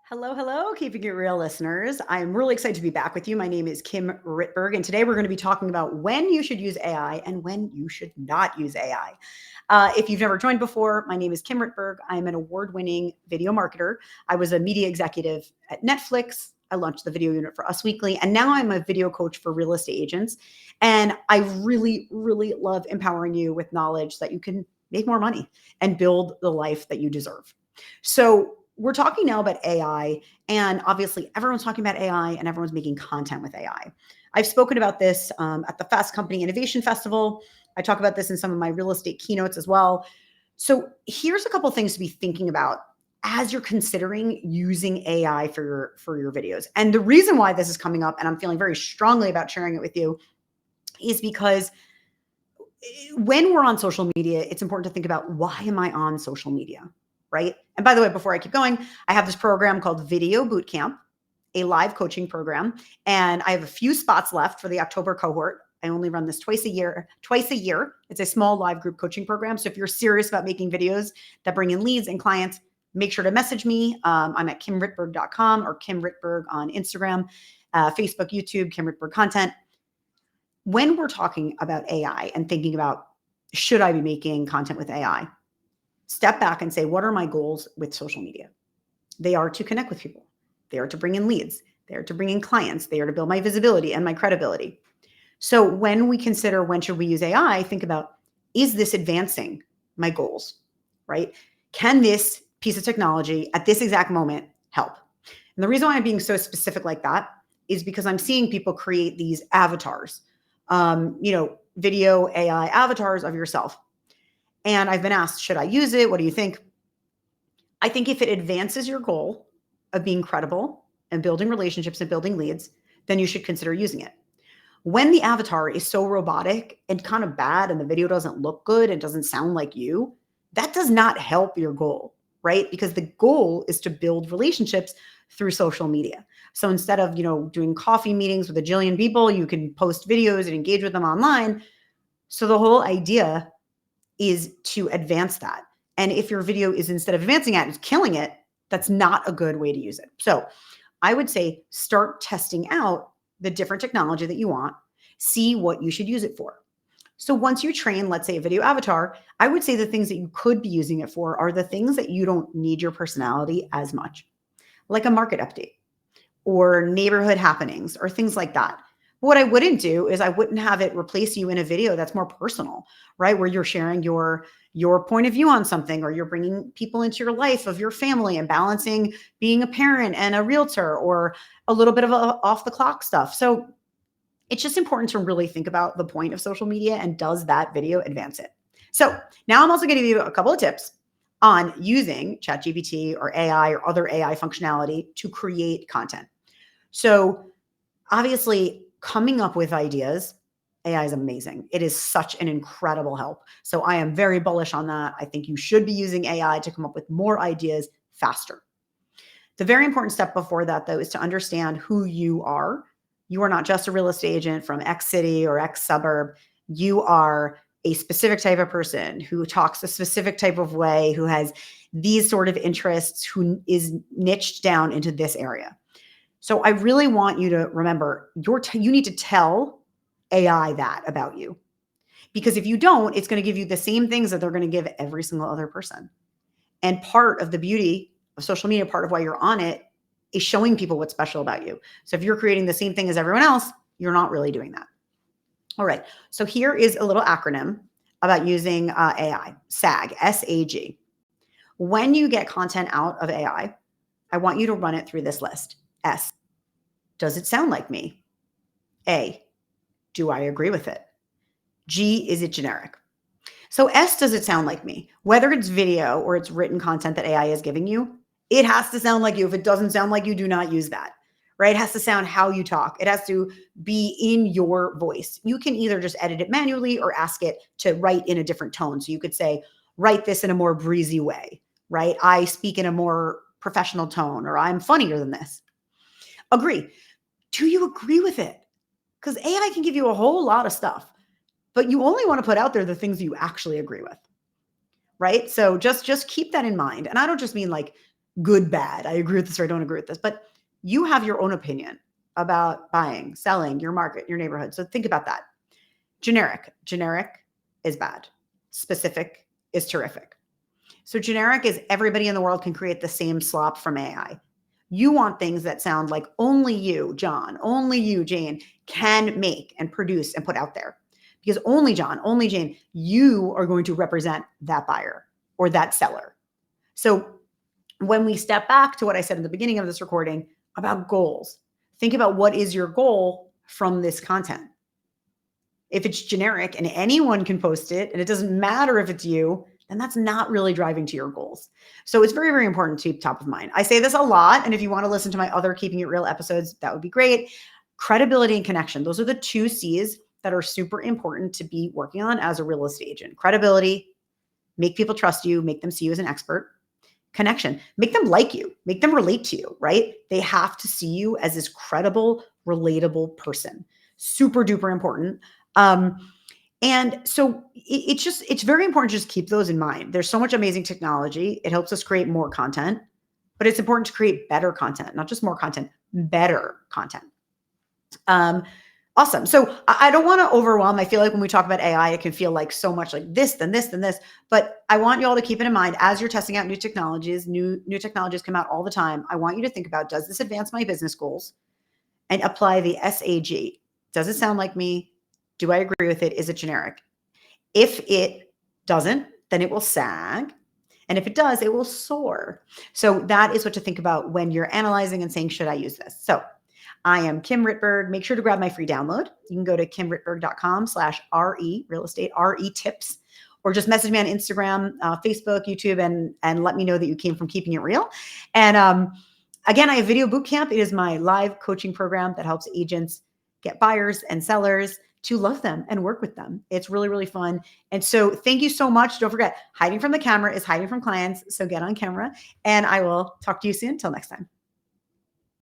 Hello, hello, Keeping It Real listeners. I'm really excited to be back with you. My name is Kim Rittberg, and today we're going to be talking about when you should use AI and when you should not use AI. If you've never joined before, my name is Kim Rittberg. I'm an award-winning video marketer. I was a media executive at Netflix. I launched the video unit for Us Weekly, and now I'm a video coach for real estate agents. And I really, really love empowering you with knowledge that you can make more money and build the life that you deserve. So we're talking now about AI, and obviously everyone's talking about AI and everyone's making content with AI. I've spoken about this at the Fast Company Innovation Festival. I talk about this in some of my real estate keynotes as well. So here's a couple things to be thinking about as you're considering using AI for your videos. And the reason why this is coming up, and I'm feeling very strongly about sharing it with you, is because when we're on social media, it's important to think about, why am I on social media? Right? And by the way, before I keep going, I have this program called Video Bootcamp, a live coaching program, and I have a few spots left for the October cohort. I only run this twice a year. It's a small live group coaching program. So if you're serious about making videos that bring in leads and clients, make sure to message me. I'm at kimrittberg.com or Kim Rittberg on Instagram, Facebook, YouTube, Kim Rittberg Content. When we're talking about AI and thinking about, should I be making content with AI? Step back and say, what are my goals with social media? They are to connect with people. They are to bring in leads. They are to bring in clients. They are to build my visibility and my credibility. So when we consider when should we use AI, think about, is this advancing my goals, right? Can this piece of technology at this exact moment help? And the reason why I'm being so specific like that is because I'm seeing people create these avatars, video AI avatars of yourself. And I've been asked, should I use it? What do you think? I think if it advances your goal of being credible and building relationships and building leads, then you should consider using it. When the avatar is so robotic and kind of bad and the video doesn't look good and doesn't sound like you, that does not help your goal, right? Because the goal is to build relationships through social media. So instead of, doing coffee meetings with a jillion people, you can post videos and engage with them online. So the whole idea is to advance that. And if your video is, instead of advancing it, is killing it, that's not a good way to use it. So I would say start testing out the different technology that you want, see what you should use it for. So once you train, let's say, a video avatar, I would say the things that you could be using it for are the things that you don't need your personality as much, like a market update or neighborhood happenings or things like that. What I wouldn't do is I wouldn't have it replace you in a video that's more personal, right? Where you're sharing your point of view on something, or you're bringing people into your life of your family and balancing being a parent and a realtor, or a little bit of off the clock stuff. So it's just important to really think about the point of social media, and does that video advance it? So now I'm also going to give you a couple of tips on using ChatGPT or AI or other AI functionality to create content. So obviously, coming up with ideas, AI is amazing. It is such an incredible help. So I am very bullish on that. I think you should be using AI to come up with more ideas faster. The very important step before that, though, is to understand who you are. You are not just a real estate agent from X city or X suburb. You are a specific type of person who talks a specific type of way, who has these sort of interests, who is niched down into this area. So I really want you to remember, you need to tell AI that about you. Because if you don't, it's going to give you the same things that they're going to give every single other person. And part of the beauty of social media, part of why you're on it, is showing people what's special about you. So if you're creating the same thing as everyone else, you're not really doing that. All right. So here is a little acronym about using AI, SAG, S-A-G. When you get content out of AI, I want you to run it through this list. S, does it sound like me? A, do I agree with it? G, is it generic? So S, does it sound like me? Whether it's video or it's written content that AI is giving you, it has to sound like you. If it doesn't sound like you, do not use that, right? It has to sound how you talk. It has to be in your voice. You can either just edit it manually or ask it to write in a different tone. So you could say, write this in a more breezy way, right? I speak in a more professional tone, or I'm funnier than this. Agree. Do you agree with it? Because AI can give you a whole lot of stuff, but you only want to put out there the things you actually agree with, right? So just keep that in mind. And I don't just mean like, good, bad. I agree with this or I don't agree with this. But you have your own opinion about buying, selling, your market, your neighborhood. So think about that. Generic is bad. Specific is terrific. So generic is everybody in the world can create the same slop from AI. You want things that sound like only you, John, only you, Jane, can make and produce and put out there. Because only John, only Jane, you are going to represent that buyer or that seller. So when we step back to what I said in the beginning of this recording about goals, think about what is your goal from this content. If it's generic and anyone can post it and it doesn't matter if it's you, then that's not really driving to your goals. So it's very, very important to keep top of mind. I say this a lot. And if you want to listen to my other Keeping It Real episodes, that would be great. Credibility and connection. Those are the two C's that are super important to be working on as a real estate agent. Credibility, make people trust you, make them see you as an expert. Connection, make them like you, make them relate to you, right? They have to see you as this credible, relatable person. Super duper important. And so it's very important to just keep those in mind. There's so much amazing technology. It helps us create more content, but it's important to create better content, not just more content, better content. Awesome. So I don't want to overwhelm. I feel like when we talk about AI, it can feel like so much like this, then this, then this. But I want you all to keep it in mind as you're testing out new technologies. New technologies come out all the time. I want you to think about, does this advance my business goals? And apply the SAG. Does it sound like me? Do I agree with it? Is it generic? If it doesn't, then it will sag. And if it does, it will soar. So that is what to think about when you're analyzing and saying, should I use this? So I am Kim Rittberg. Make sure to grab my free download. You can go to kimrittberg.com/RE, real estate, RE tips, or just message me on Instagram, Facebook, YouTube, and let me know that you came from Keeping It Real. And again, I have Video Bootcamp. It is my live coaching program that helps agents get buyers and sellers to love them and work with them. It's really, really fun. And so thank you so much. Don't forget, hiding from the camera is hiding from clients. So get on camera, and I will talk to you soon. Until next time.